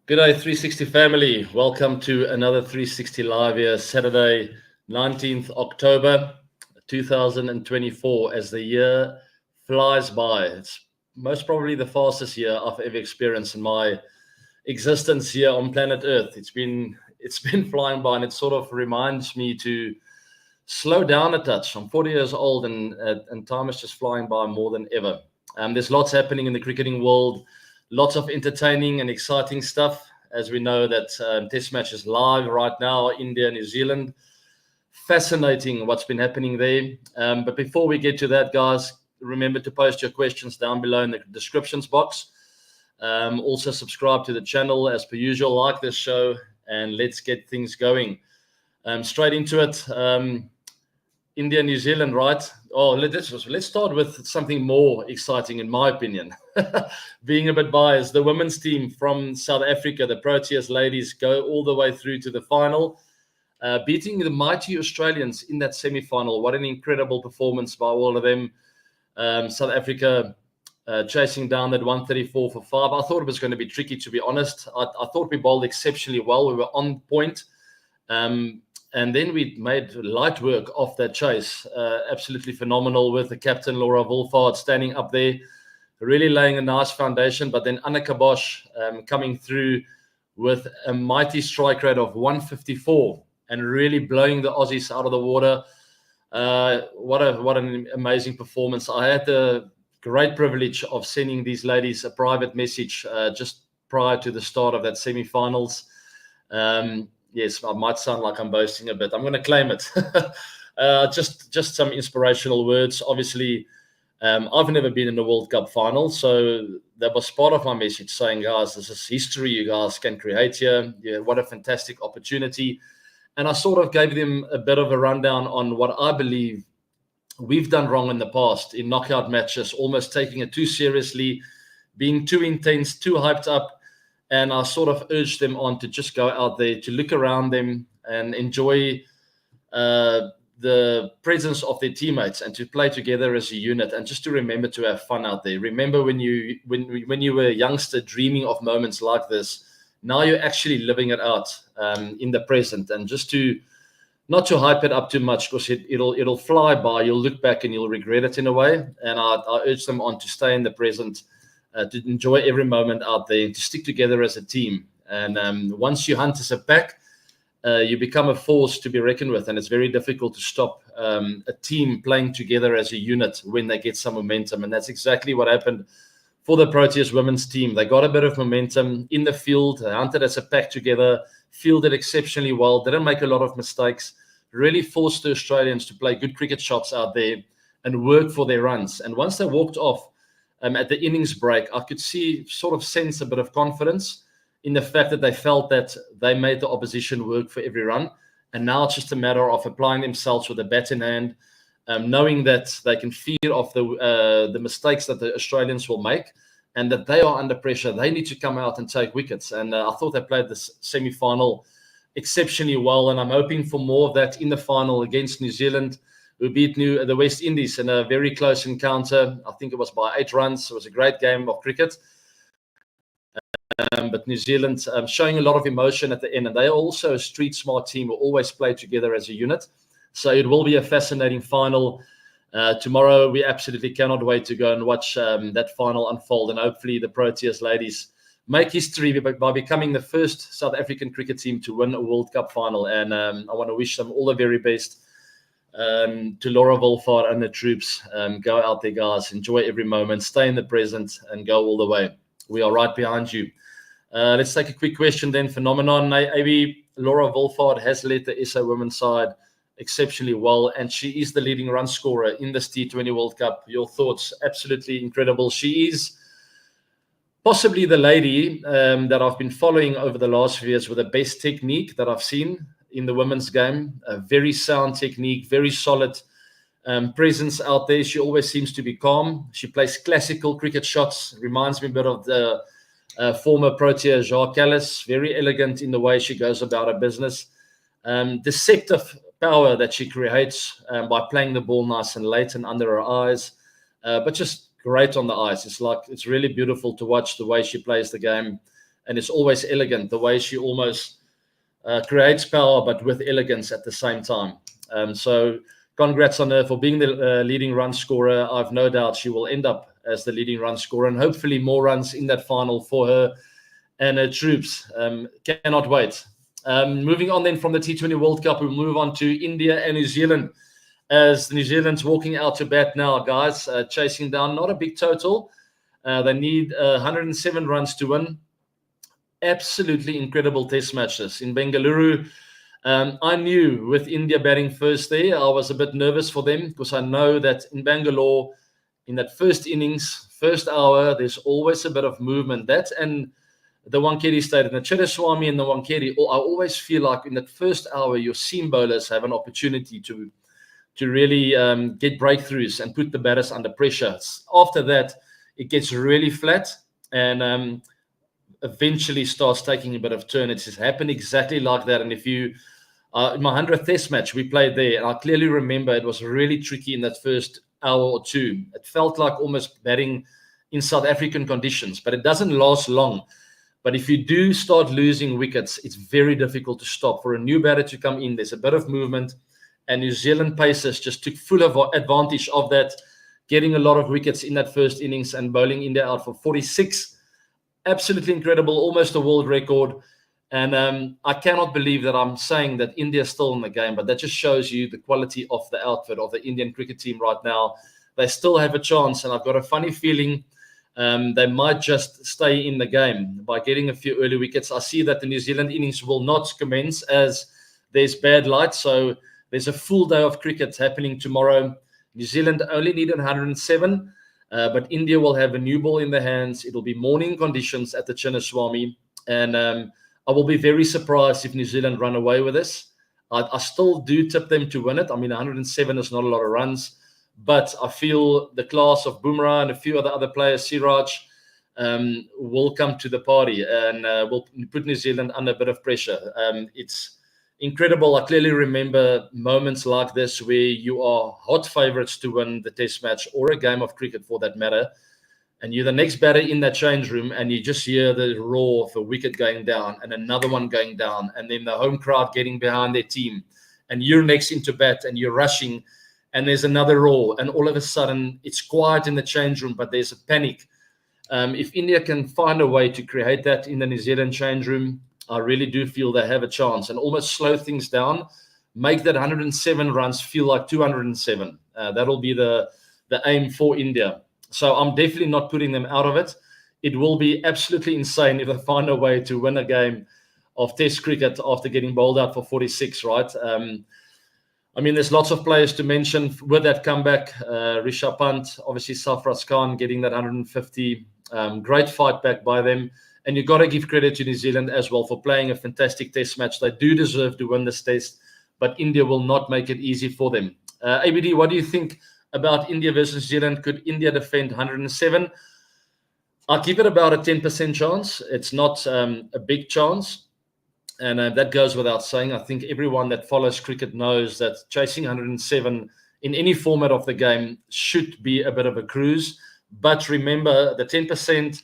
Good day, 360 family. Welcome to another 360 Live here, Saturday, 19th October 2024. As the year flies by, it's most probably the fastest year I've ever experienced in my existence here on planet Earth. It's been flying by, and it sort of reminds me to slow down a touch. I'm 40 years old, and time is just flying by more than ever. There's lots happening in the cricketing world. Lots of entertaining and exciting stuff. As we know that Test match is live right now, India, New Zealand. Fascinating what's been happening there. But before we get to that, guys, remember to post your questions down below in the descriptions box. Also subscribe to the channel as per usual, like this show, and let's get things going. Straight into it. India, New Zealand, right? Oh, let's start with something more exciting, in my opinion. Being a bit biased, the women's team from South Africa, the Proteas ladies, go all the way through to the final, beating the mighty Australians in that semi-final. What an incredible performance by all of them. South Africa chasing down that 134 for 5. I thought it was going to be tricky, to be honest. I thought we bowled exceptionally well. We were on point. And then we made light work of that chase. Absolutely phenomenal, with the captain, Laura Wolfhard, standing up there, really laying a nice foundation. But then Annika Bosch coming through with a mighty strike rate of 154 and really blowing the Aussies out of the water. What an amazing performance. I had the great privilege of sending these ladies a private message just prior to the start of that semi-finals. Yes, I might sound like I'm boasting a bit. I'm going to claim it. Just some inspirational words. Obviously, I've never been in a World Cup final, so that was part of my message, saying, guys, this is history you guys can create here. Yeah, what a fantastic opportunity. And I sort of gave them a bit of a rundown on what I believe we've done wrong in the past in knockout matches, almost taking it too seriously, being too intense, too hyped up. And I sort of urged them on to just go out there, to look around them and enjoy the presence of their teammates, and to play together as a unit, and just to remember to have fun out there. Remember when you were a youngster dreaming of moments like this. Now you're actually living it out in the present, and just to not to hype it up too much, because it'll fly by. You'll look back and you'll regret it in a way. And I urge them on to stay in the present. To enjoy every moment out there, to stick together as a team. And once you hunt as a pack, you become a force to be reckoned with. And it's very difficult to stop a team playing together as a unit when they get some momentum. And that's exactly what happened for the Proteas women's team. They got a bit of momentum in the field, hunted as a pack together, fielded exceptionally well, didn't make a lot of mistakes, really forced the Australians to play good cricket shots out there and work for their runs. And once they walked off, at the innings break, I could sense a bit of confidence in the fact that they felt that they made the opposition work for every run. And now it's just a matter of applying themselves with a bat in hand, knowing that they can feed off the mistakes that the Australians will make, and that they are under pressure. They need to come out and take wickets. And I thought they played this semi-final exceptionally well. And I'm hoping for more of that in the final against New Zealand, who beat the West Indies in a very close encounter. I think it was by 8 runs. It was a great game of cricket. But New Zealand showing a lot of emotion at the end. And they are also a street-smart team who always play together as a unit. So it will be a fascinating final. Tomorrow, we absolutely cannot wait to go and watch that final unfold. And hopefully the Proteas ladies make history by becoming the first South African cricket team to win a World Cup final. And I want to wish them all the very best. To Laura Wolfhard and the troops, go out there, guys, enjoy every moment, stay in the present, and go all the way. We are right behind you. Let's take a quick question then. Phenomenon. Maybe Laura Wolfhard has led the SA women's side exceptionally well, and she is the leading run scorer in this T20 World Cup. Your thoughts? Absolutely incredible. She is possibly the lady that I've been following over the last few years with the best technique that I've seen in the women's game. A very sound technique, very solid presence out there. She always seems to be calm. She plays classical cricket shots. Reminds me a bit of the former Protea Jacques Callis. Very elegant in the way she goes about her business. Deceptive power that she creates by playing the ball nice and late and under her eyes. But just great on the ice. It's really beautiful to watch the way she plays the game. and it's always elegant, the way she almost creates power, but with elegance at the same time. So congrats on her for being the leading run scorer. I've no doubt she will end up as the leading run scorer, and hopefully more runs in that final for her and her troops. Cannot wait. Moving on then from the T20 World Cup, we'll move on to India and New Zealand, as New Zealand's walking out to bat now, guys, chasing down not a big total. They need 107 runs to win. Absolutely incredible test matches in Bengaluru. I knew with India batting first there, I was a bit nervous for them, because I know that in Bangalore, in that first innings, first hour, there's always a bit of movement. That and the Wankhede Stadium, the Chinnaswamy and the Wankhede, I always feel like in that first hour, your seam bowlers have an opportunity to really get breakthroughs and put the batters under pressure. After that, it gets really flat and eventually starts taking a bit of turn. It's happened exactly like that. And if you, in my 100th test match, we played there, and I clearly remember it was really tricky in that first hour or two. It felt like almost batting in South African conditions, but it doesn't last long. But if you do start losing wickets, it's very difficult to stop. For a new batter to come in, there's a bit of movement, and New Zealand Pacers just took full advantage of that, getting a lot of wickets in that first innings and bowling India out for 46. Absolutely incredible, almost a world record. And I cannot believe that I'm saying that India is still in the game, but that just shows you the quality of the outfit of the Indian cricket team right now. They still have a chance, and I've got a funny feeling they might just stay in the game by getting a few early wickets. I see that the New Zealand innings will not commence as there's bad light, so there's a full day of cricket happening tomorrow. New Zealand only need 107, but India will have a new ball in their hands. It'll be morning conditions at the Chinnaswamy, and I will be very surprised if New Zealand run away with this. I still do tip them to win it. I mean, 107 is not a lot of runs, but I feel the class of Bumrah and a few other players, Siraj, will come to the party and will put New Zealand under a bit of pressure. It's incredible. I clearly remember moments like this where you are hot favourites to win the test match or a game of cricket for that matter, and you're the next batter in that change room, and you just hear the roar of a wicket going down and another one going down, and then the home crowd getting behind their team, and you're next into bat and you're rushing, and there's another roar, and all of a sudden it's quiet in the change room, but there's a panic. If India can find a way to create that in the New Zealand change room, I really do feel they have a chance, and almost slow things down, make that 107 runs feel like 207. That'll be the aim for India. So I'm definitely not putting them out of it. It will be absolutely insane if they find a way to win a game of Test cricket after getting bowled out for 46, right? I mean, there's lots of players to mention with that comeback. Rishabh Pant, obviously Sarfaraz getting that 150. Great fight back by them. And you've got to give credit to New Zealand as well for playing a fantastic test match. They do deserve to win this test, but India will not make it easy for them. ABD, what do you think about India versus New Zealand? Could India defend 107? I'll give it about a 10% chance. It's not a big chance. And that goes without saying. I think everyone that follows cricket knows that chasing 107 in any format of the game should be a bit of a cruise. But remember, the 10%,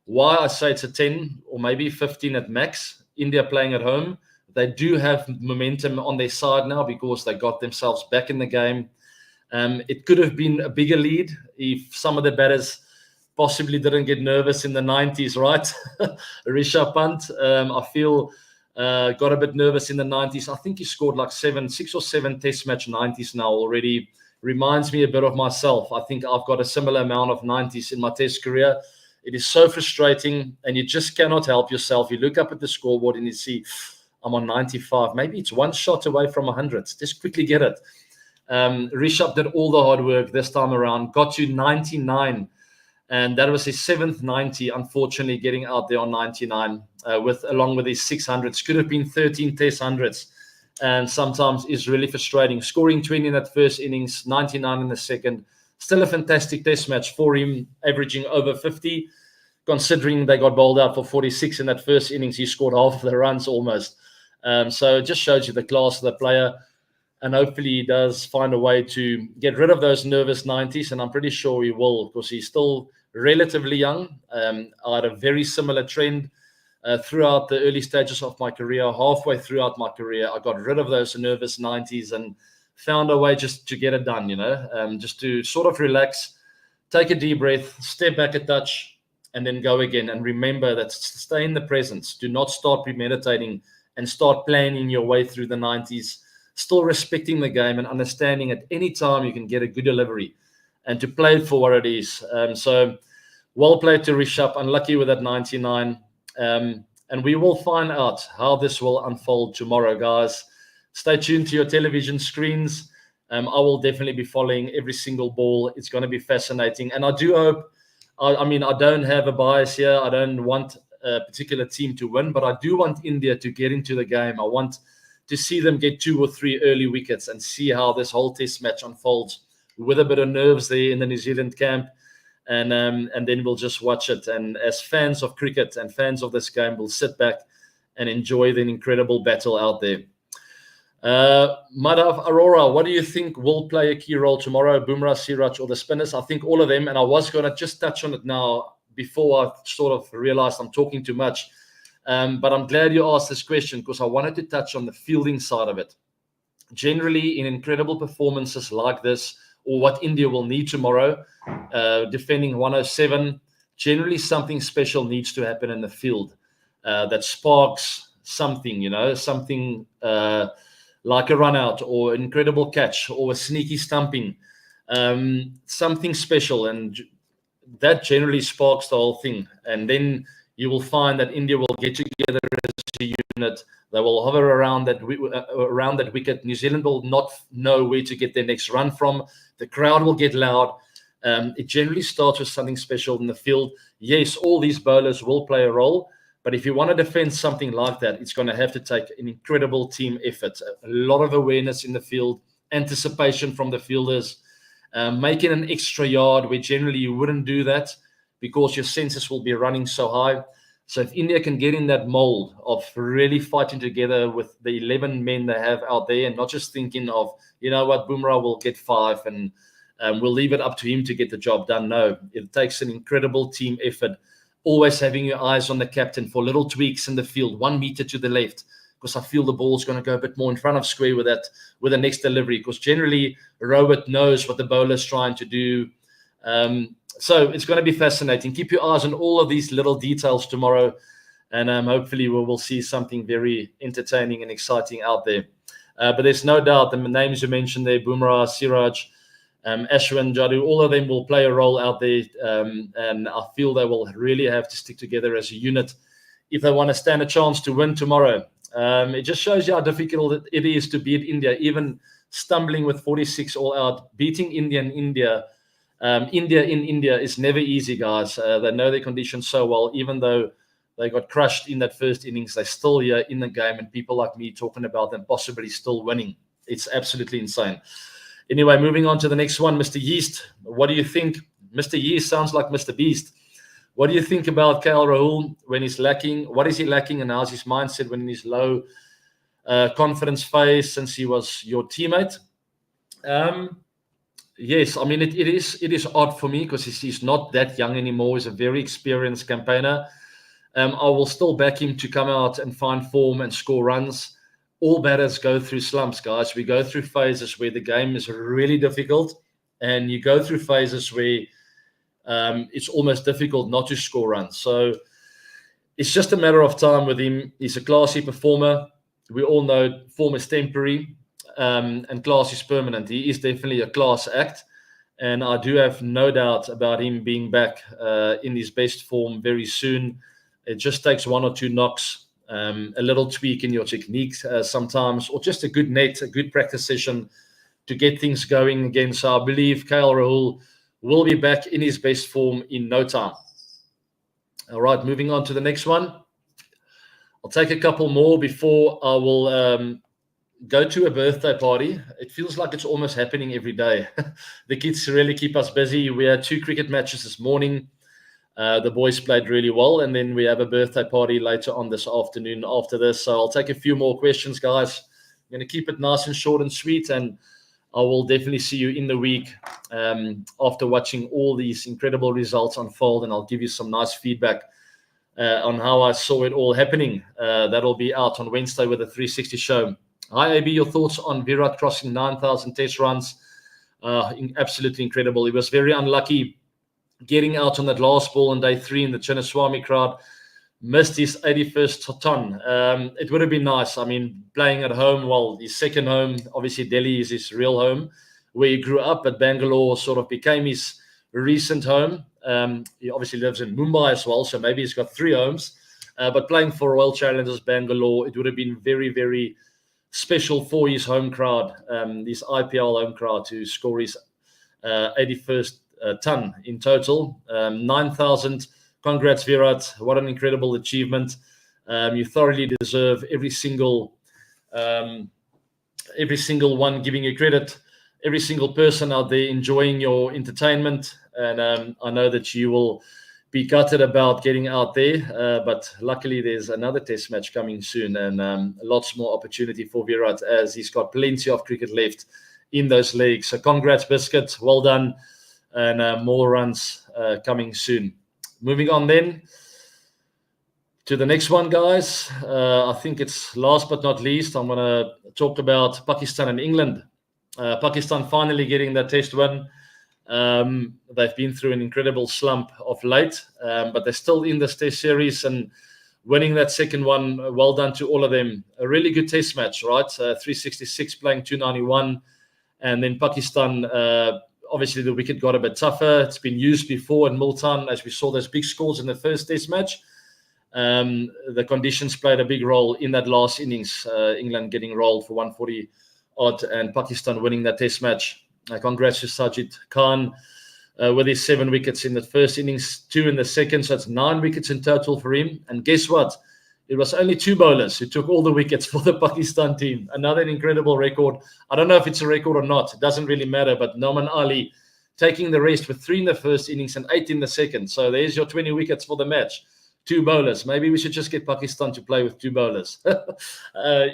why I say it's a 10 or maybe 15 at max, India playing at home, they do have momentum on their side now because they got themselves back in the game. It could have been a bigger lead if some of the batters possibly didn't get nervous in the 90s, right? Rishabh Pant, I feel, got a bit nervous in the 90s. I think he scored like 6 or 7 test match 90s now already. Reminds me a bit of myself. I think I've got a similar amount of 90s in my test career. It is so frustrating, and you just cannot help yourself. You look up at the scoreboard and you see, I'm on 95. Maybe it's one shot away from 100. Just quickly get it. Rishabh did all the hard work this time around, got to 99, and that was his 7th 90, unfortunately getting out there on 99 along with his 600s. Could have been 13 test hundreds, and sometimes is really frustrating. Scoring 20 in that first innings, 99 in the second. Still a fantastic test match for him, averaging over 50. Considering they got bowled out for 46 in that first innings, he scored half of the runs almost. So it just shows you the class of the player. And hopefully he does find a way to get rid of those nervous 90s. And I'm pretty sure he will, because he's still relatively young. I had a very similar trend throughout the early stages of my career, halfway throughout my career. I got rid of those nervous 90s and found a way just to get it done, just to sort of relax, take a deep breath, step back a touch, and then go again. And remember that stay in the present. Do not start premeditating and start planning your way through the 90s, still respecting the game and understanding at any time you can get a good delivery and to play it for what it is. So well played to Rishabh, unlucky with that 99. And we will find out how this will unfold tomorrow, guys. Stay tuned to your television screens. I will definitely be following every single ball. It's going to be fascinating. And I do hope, I don't have a bias here. I don't want a particular team to win, but I do want India to get into the game. I want to see them get 2 or 3 early wickets and see how this whole test match unfolds with a bit of nerves there in the New Zealand camp. And then we'll just watch it. And as fans of cricket and fans of this game, we'll sit back and enjoy the incredible battle out there. Madhav Arora, what do you think will play a key role tomorrow? Bumrah, Siraj, or the spinners? I think all of them. And I was going to just touch on it now before I sort of realized I'm talking too much. But I'm glad you asked this question because I wanted to touch on the fielding side of it. Generally, in incredible performances like this, or what India will need tomorrow, defending 107, generally something special needs to happen in the field that sparks something, something like a run out or an incredible catch or a sneaky stumping, something special. And that generally sparks the whole thing. And then you will find that India will get together as a unit. They will hover around that wicket. New Zealand will not know where to get their next run from. The crowd will get loud. It generally starts with something special in the field. Yes, all these bowlers will play a role, but if you want to defend something like that, it's going to have to take an incredible team effort, a lot of awareness in the field, anticipation from the fielders, making an extra yard where generally you wouldn't do that because your senses will be running so high. So if India can get in that mold of really fighting together with the 11 men they have out there and not just thinking of, Bumrah will get 5 and we'll leave it up to him to get the job done. No, it takes an incredible team effort, always having your eyes on the captain for little tweaks in the field, 1 meter to the left, because I feel the ball's going to go a bit more in front of square with the next delivery, because generally Rohit knows what the bowler's trying to do. So it's going to be fascinating. Keep your eyes on all of these little details tomorrow, and hopefully we will see something very entertaining and exciting out there. But there's no doubt the names you mentioned there, Bumrah, Siraj, Ashwin, Jadu, all of them will play a role out there, and I feel they will really have to stick together as a unit if they want to stand a chance to win tomorrow. It just shows you how difficult it is to beat India, even stumbling with 46 all out, beating India in India. India in India is never easy, guys. They know their conditions so well. Even though they got crushed in that first innings, they're still here in the game, and people like me talking about them possibly still winning. It's absolutely insane. Anyway, moving on to the next one, Mr. Yeast. What do you think? Mr. Yeast sounds like Mr. Beast. What do you think about KL Rahul when he's lacking? What is he lacking, and how's his mindset when he's low confidence phase since he was your teammate? Yes, I mean, it is odd for me because he's not that young anymore. He's a very experienced campaigner. I will still back him to come out and find form and score runs. All batters go through slumps, guys. We go through phases where the game is really difficult, and you go through phases where it's almost difficult not to score runs. So it's just a matter of time with him. He's a classy performer. We all know form is temporary. And class is permanent. He is definitely a class act, and I do have no doubt about him being back in his best form very soon. It just takes 1 or 2 knocks, a little tweak in your techniques sometimes, or just a good net, a good practice session to get things going again. So I believe KL Rahul will be back in his best form in no time. All right, moving on to the next one. I'll take a couple more before I will go to a birthday party. It feels like it's almost happening every day. The kids really keep us busy. We had 2 cricket matches this morning. The boys played really well, and then we have a birthday party later on this afternoon after this. So I'll take a few more questions, guys. I'm going to keep it nice and short and sweet, and I will definitely see you in the week after watching all these incredible results unfold, and I'll give you some nice feedback on how I saw it all happening. That'll be out on Wednesday with the 360 show. Hi, AB, your thoughts on Virat crossing 9,000 test runs? Absolutely incredible. He was very unlucky getting out on that last ball on day 3 in the Chinnaswamy crowd. Missed his 81st ton. It would have been nice. I mean, playing at home, well, his second home, obviously Delhi is his real home, where he grew up, but Bangalore sort of became his recent home. He obviously lives in Mumbai as well, so maybe he's got 3 homes. But playing for Royal Challengers Bangalore, it would have been very, very special for his home crowd, this IPL home crowd, to score his 81st ton in total. 9,000. Congrats, Virat. What an incredible achievement. You thoroughly deserve every single one giving you credit, every single person out there enjoying your entertainment. And I know that you will be gutted about getting out there, but luckily there's another test match coming soon, and lots more opportunity for Virat, as he's got plenty of cricket left in those legs. So congrats, Biscuit. Well done. And more runs coming soon. Moving on then to the next one, guys. I think it's last but not least, I'm going to talk about Pakistan and England. Pakistan finally getting that test win. They've been through an incredible slump of late, but they're still in this test series and winning that second one. Well done to all of them. A really good test match, right? 366 playing 291. And then Pakistan, obviously the wicket got a bit tougher. It's been used before in Multan, as we saw those big scores in the first test match. The conditions played a big role in that last innings. England getting rolled for 140 odd and Pakistan winning that test match. Congrats to Sajid Khan with his 7 wickets in the first innings, 2 in the second. So it's 9 wickets in total for him. And guess what? It was only 2 bowlers who took all the wickets for the Pakistan team. Another incredible record. I don't know if it's a record or not. It doesn't really matter. But Noman Ali taking the rest with 3 in the first innings and 8 in the second. So there's your 20 wickets for the match. 2 bowlers. Maybe we should just get Pakistan to play with 2 bowlers.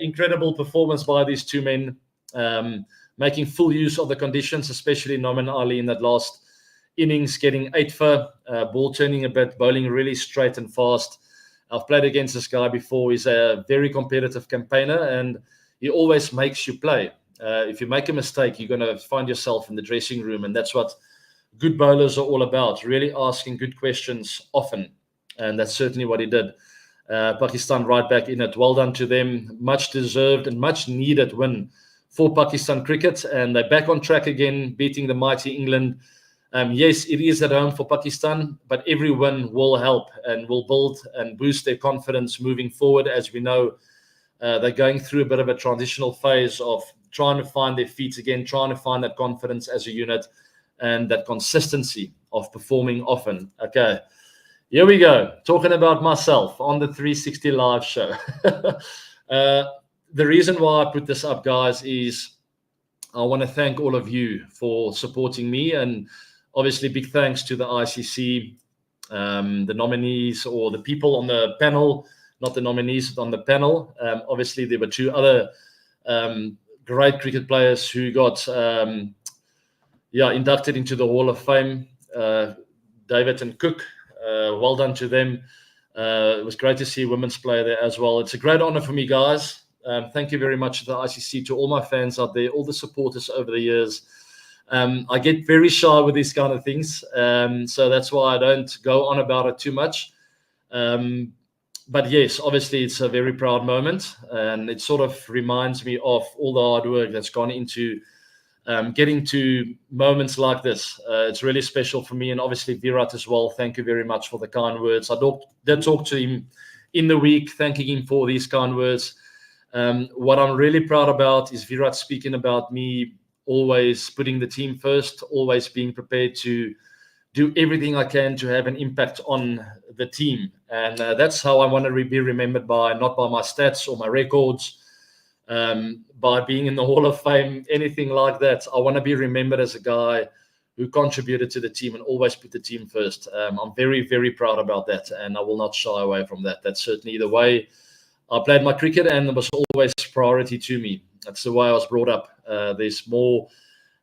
Incredible performance by these 2 men. Making full use of the conditions, especially Noman Ali in that last innings, getting 8 for, ball turning a bit, bowling really straight and fast. I've played against this guy before. He's a very competitive campaigner, and he always makes you play. If you make a mistake, you're going to find yourself in the dressing room, and that's what good bowlers are all about, really asking good questions often, and that's certainly what he did. Pakistan right back in it. Well done to them. Much deserved and much needed win for Pakistan cricket, and they're back on track again, beating the mighty England. Yes, it is at home for Pakistan, but every win will help and will build and boost their confidence moving forward. As we know, they're going through a bit of a transitional phase of trying to find their feet again, trying to find that confidence as a unit and that consistency of performing often. Okay, here we go. Talking about myself on the 360 Live show. The reason why I put this up, guys, is I want to thank all of you for supporting me, and obviously big thanks to the ICC, the nominees, or the people on the panel, not the nominees, but on the panel. Obviously, there were 2 other great cricket players who got inducted into the Hall of Fame, David and Cook. Well done to them. It was great to see a women's player there as well. It's a great honor for me, guys. Thank you very much to the ICC, to all my fans out there, all the supporters over the years. I get very shy with these kind of things, so that's why I don't go on about it too much. But yes, obviously it's a very proud moment, and it sort of reminds me of all the hard work that's gone into getting to moments like this. It's really special for me, and obviously Virat as well. Thank you very much for the kind words. I did talk to him in the week, thanking him for these kind words. What I'm really proud about is Virat speaking about me always putting the team first, always being prepared to do everything I can to have an impact on the team. And that's how I want to be remembered by, not by my stats or my records, by being in the Hall of Fame, anything like that. I want to be remembered as a guy who contributed to the team and always put the team first. I'm very, very proud about that, and I will not shy away from that. That's certainly the way I played my cricket, and it was always priority to me. That's the way I was brought up. There's more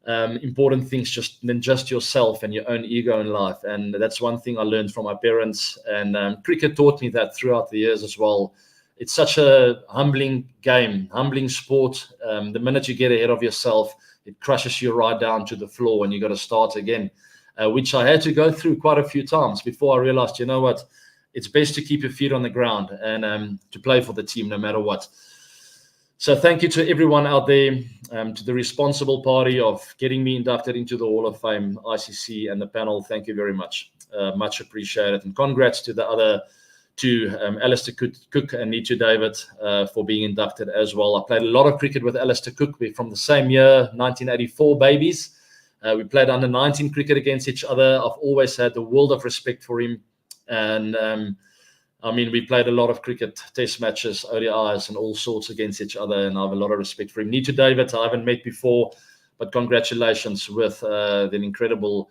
important things than just yourself and your own ego in life. And that's one thing I learned from my parents. And cricket taught me that throughout the years as well. It's such a humbling game, humbling sport. The minute you get ahead of yourself, it crushes you right down to the floor and you got to start again, which I had to go through quite a few times before I realized, you know what, it's best to keep your feet on the ground and to play for the team no matter what. So thank you to everyone out there, to the responsible party of getting me inducted into the Hall of Fame, ICC, and the panel. Thank you very much. Much appreciated. And congrats to the other two, Alistair Cook and Neetu David, for being inducted as well. I played a lot of cricket with Alistair Cook. We're from the same year, 1984 babies. We played under 19 cricket against each other. I've always had the world of respect for him. And I mean, we played a lot of cricket, test matches, ODIs, and all sorts against each other, and I have a lot of respect for him. Neetu David, I haven't met before, but congratulations with the incredible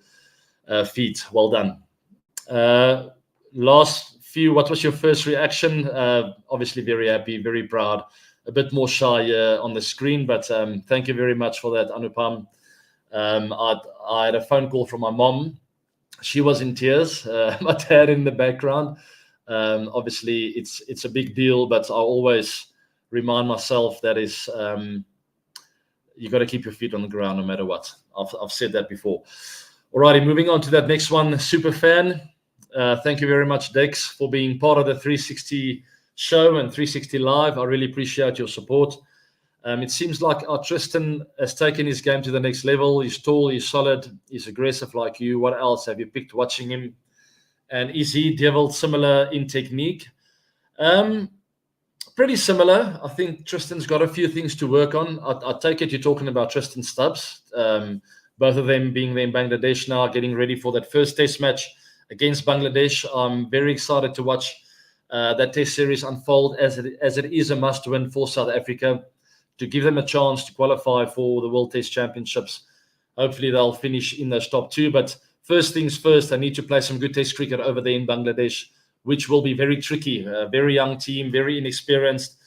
feat. Well done. Last few, what was your first reaction? Obviously very happy, very proud. A bit more shy on the screen, but thank you very much for that, Anupam. I had a phone call from my mom. She was in tears. My dad in the background. Obviously, it's a big deal, but I always remind myself that is you got to keep your feet on the ground no matter what. I've said that before. Alrighty, moving on to that next one. Super fan. Thank you very much, Dex, for being part of the 360 show and 360 Live. I really appreciate your support. It seems like our Tristan has taken his game to the next level. He's tall, he's solid, he's aggressive like you. What else have you picked watching him? And is he Devil similar in technique? Pretty similar. I think Tristan's got a few things to work on. I take it you're talking about Tristan Stubbs. Both of them being there in Bangladesh now, getting ready for that first test match against Bangladesh. I'm very excited to watch that test series unfold, as it is a must-win for South Africa to give them a chance to qualify for the World Test Championships. Hopefully they'll finish in those top two, but first things first, I need to play some good test cricket over there in Bangladesh, which will be very tricky. A very young team, very inexperienced,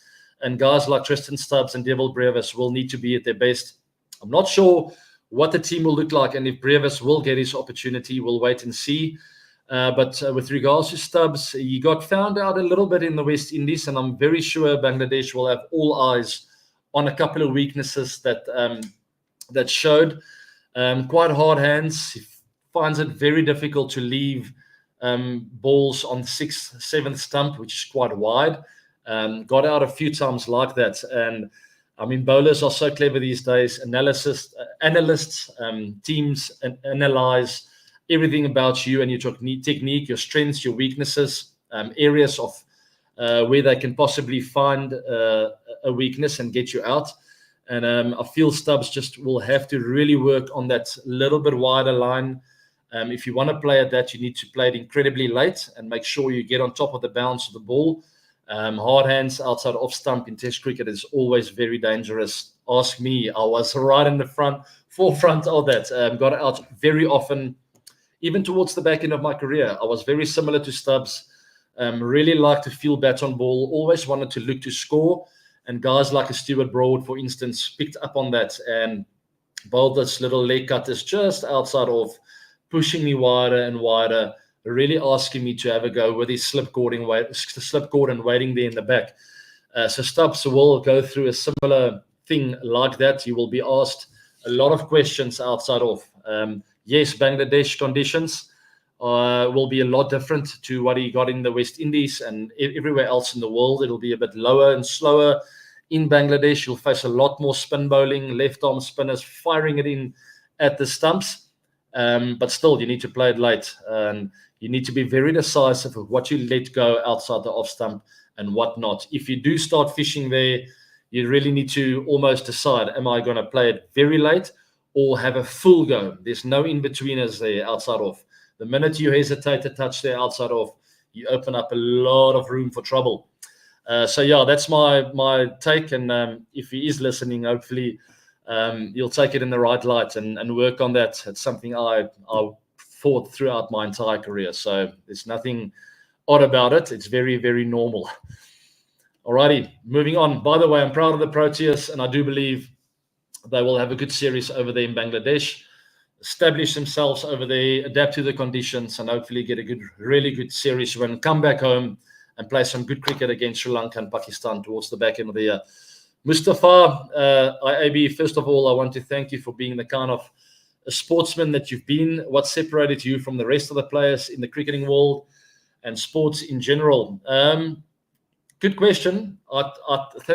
and guys like Tristan Stubbs and Devil Brevis will need to be at their best. I'm not sure what the team will look like and if Brevis will get his opportunity. We'll wait and see. But with regards to Stubbs, he got found out a little bit in the West Indies, and I'm very sure Bangladesh will have all eyes on a couple of weaknesses that showed. Quite hard hands. He finds it very difficult to leave balls on 6th, 7th stump, which is quite wide. Got out a few times like that. And I mean, bowlers are so clever these days. Analysts, teams analyze everything about you and your technique, your strengths, your weaknesses, areas of where they can possibly find a weakness and get you out. And I feel Stubbs just will have to really work on that little bit wider line. If you want to play at that, you need to play it incredibly late and make sure you get on top of the bounce of the ball. Hard hands outside off stump in Test cricket is always very dangerous. Ask me, I was right in the forefront of that. Got out very often, even towards the back end of my career. I was very similar to Stubbs. Really liked to feel bat on ball, always wanted to look to score. And guys like a Stuart Broad, for instance, picked up on that and bowled this little leg cutters just outside of, pushing me wider and wider, really asking me to have a go with his slip cord and waiting there in the back. So Stubbs will go through a similar thing like that. You will be asked a lot of questions outside of. Yes, Bangladesh conditions will be a lot different to what he got in the West Indies and everywhere else in the world. It'll be a bit lower and slower. In Bangladesh, you'll face a lot more spin bowling, left-arm spinners firing it in at the stumps. But still, you need to play it late. And you need to be very decisive of what you let go outside the off stump and what not. If you do start fishing there, you really need to almost decide, am I going to play it very late or have a full go? There's no in-betweeners there outside off. The minute you hesitate to touch there outside off, you open up a lot of room for trouble. So yeah, that's my take. And if he is listening, hopefully you'll take it in the right light and work on that. It's something I fought throughout my entire career. So there's nothing odd about it. It's very, very normal. Alrighty, moving on. By the way, I'm proud of the Proteas, and I do believe They will have a good series over there in Bangladesh, establish themselves over there, adapt to the conditions, and hopefully get a really good series win, come back home and play some good cricket against Sri Lanka and Pakistan towards the back end of the year. Mustafa, IAB, first of all, I want to thank you for being the kind of a sportsman that you've been. What separated you from the rest of the players in the cricketing world and sports in general? Good question.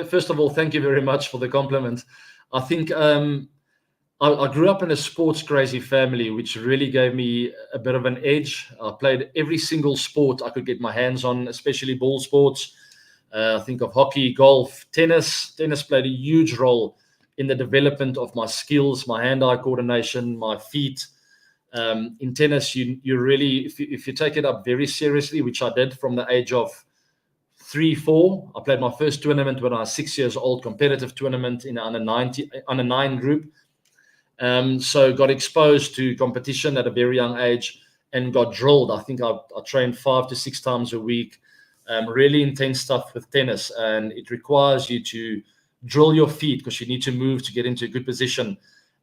First of all, thank you very much for the compliment. I think I grew up in a sports crazy family, which really gave me a bit of an edge. I played every single sport I could get my hands on, especially ball sports. I think of hockey, golf, tennis. Tennis played a huge role in the development of my skills, my hand-eye coordination, my feet. In tennis, you really, if you take it up very seriously, which I did from the age of 3, 4. I played my first tournament when I was 6 years old, competitive tournament in under 9 group. So got exposed to competition at a very young age and got drilled. I think I trained 5 to 6 times a week. Really intense stuff with tennis, and it requires you to drill your feet because you need to move to get into a good position.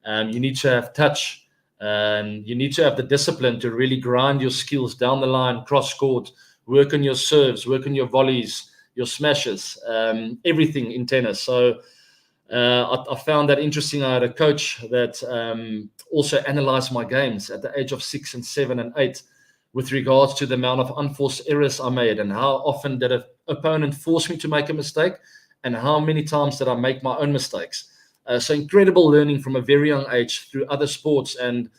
You need to have touch, and you need to have the discipline to really grind your skills down the line, cross court, work on your serves, work on your volleys, your smashes, everything in tennis. So I found that interesting. I had a coach that also analyzed my games at the age of 6 and 7 and 8 with regards to the amount of unforced errors I made and how often did an opponent force me to make a mistake and how many times did I make my own mistakes. So incredible learning from a very young age through other sports. And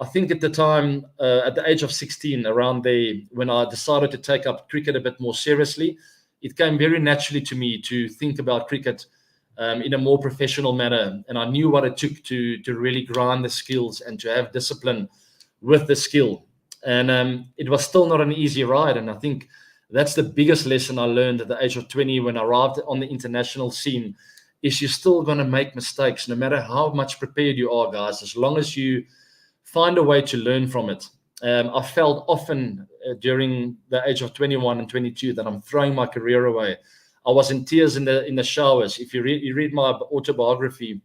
I think at the time, at the age of 16, around there, when I decided to take up cricket a bit more seriously, it came very naturally to me to think about cricket in a more professional manner. And I knew what it took to really grind the skills and to have discipline with the skill. And it was still not an easy ride. And I think that's the biggest lesson I learned at the age of 20 when I arrived on the international scene, is you're still going to make mistakes, no matter how much prepared you are, guys, as long as you find a way to learn from it. I felt often during the age of 21 and 22 that I'm throwing my career away. I was in tears in the showers. If you read my autobiography,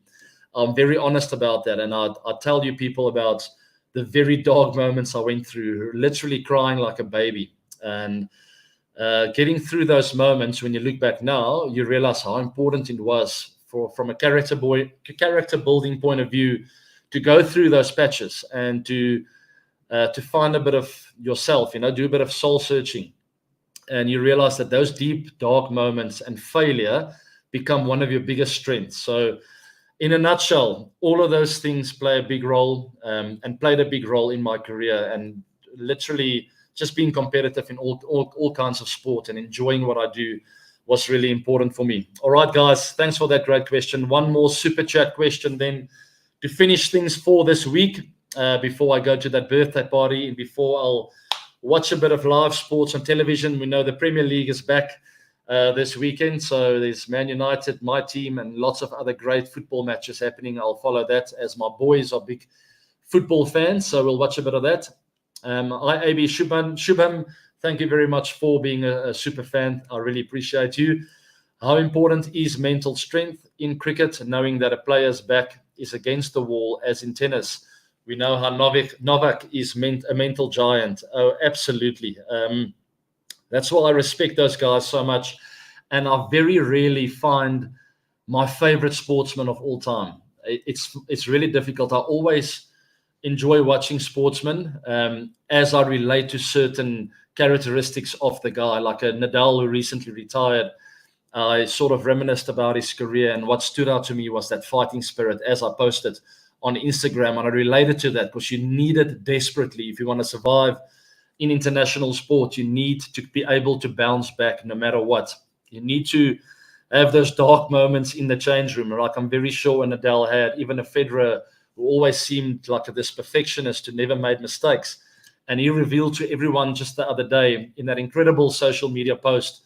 I'm very honest about that. And I tell you people about the very dark moments I went through, literally crying like a baby. And getting through those moments, when you look back now, you realize how important it was from a character building point of view to go through those patches and to find a bit of yourself, do a bit of soul searching. And you realize that those deep, dark moments and failure become one of your biggest strengths. So in a nutshell, all of those things play a big role and played a big role in my career, and literally just being competitive in all kinds of sport and enjoying what I do was really important for me. All right, guys, thanks for that great question. One more super chat question then to finish things for this week before I go to that birthday party and before I'll watch a bit of live sports on television. We know the Premier League is back this weekend, so there's Man United, my team, and lots of other great football matches happening. I'll follow that as my boys are big football fans, so we'll watch a bit of that. IAB Shubham, thank you very much for being a super fan. I really appreciate you. How important is mental strength in cricket, knowing that a player's back is against the wall, as in tennis? We know how Novak is a mental giant. Oh, absolutely. That's why I respect those guys so much. And I very rarely find my favorite sportsman of all time. It's really difficult. I always enjoy watching sportsmen as I relate to certain characteristics of the guy, like a Nadal who recently retired. I sort of reminisced about his career, and what stood out to me was that fighting spirit, as I posted on Instagram, and I related to that because you need it desperately. If you want to survive in international sport, you need to be able to bounce back no matter what. You need to have those dark moments in the change room, like I'm very sure Nadal had, even a Federer who always seemed like this perfectionist who never made mistakes. And he revealed to everyone just the other day in that incredible social media post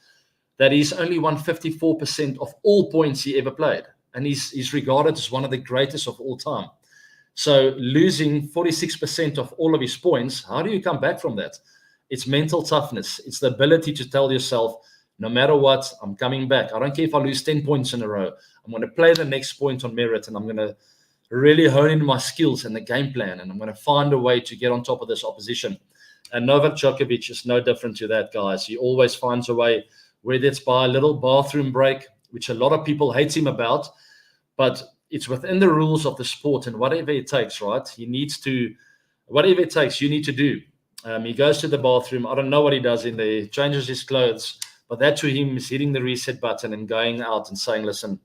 that he's only won 54% of all points he ever played. And he's regarded as one of the greatest of all time. So losing 46% of all of his points, how do you come back from that? It's mental toughness. It's the ability to tell yourself, no matter what, I'm coming back. I don't care if I lose 10 points in a row. I'm going to play the next point on merit, and I'm going to really hone in my skills and the game plan, and I'm going to find a way to get on top of this opposition. And Novak Djokovic is no different to that, guys. He always finds a way, whether it's by a little bathroom break, which a lot of people hate him about, but it's within the rules of the sport, and whatever it takes, right? Whatever it takes, you need to do. He goes to the bathroom. I don't know what he does in there. He changes his clothes, but that to him is hitting the reset button and going out and saying, listen,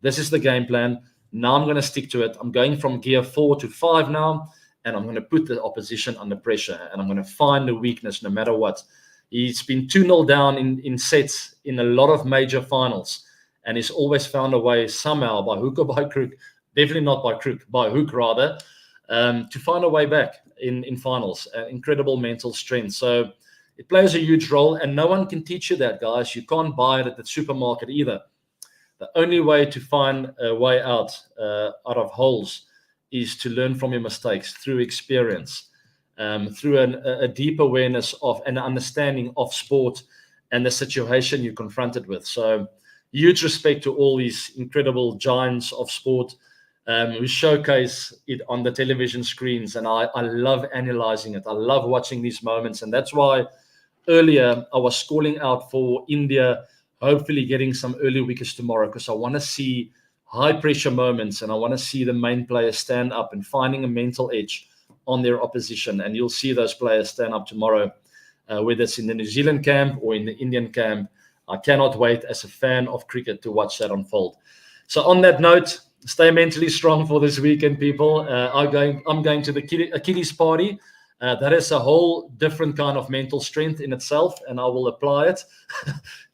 this is the game plan. Now I'm going to stick to it. I'm going from gear 4 to 5 now, and I'm going to put the opposition under pressure, and I'm going to find the weakness no matter what. He's been 2-0 down in sets in a lot of major finals, and he's always found a way somehow, by hook or by crook, definitely not by crook, by hook rather, to find a way back in finals. Incredible mental strength. So it plays a huge role, and no one can teach you that, guys. You can't buy it at the supermarket either. The only way to find a way out of holes is to learn from your mistakes through experience, through a deep awareness of an understanding of sport and the situation you're confronted with. So huge respect to all these incredible giants of sport who showcase it on the television screens. And I love analyzing it. I love watching these moments. And that's why earlier I was calling out for India hopefully getting some early wickets tomorrow, because I want to see high pressure moments, and I want to see the main players stand up and finding a mental edge on their opposition. And you'll see those players stand up tomorrow, whether it's in the New Zealand camp or in the Indian camp. I cannot wait as a fan of cricket to watch that unfold. So on that note, stay mentally strong for this weekend, people. I'm going to the Achilles party. That is a whole different kind of mental strength in itself, and I will apply it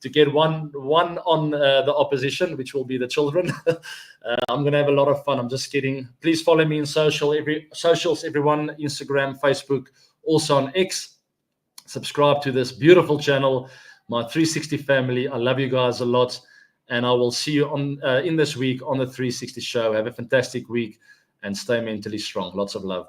to get one on the opposition, which will be the children. I'm going to have a lot of fun. I'm just kidding. Please follow me in socials, everyone, Instagram, Facebook, also on X. Subscribe to this beautiful channel, my 360 family. I love you guys a lot, and I will see you in this week on the 360 show. Have a fantastic week and stay mentally strong. Lots of love.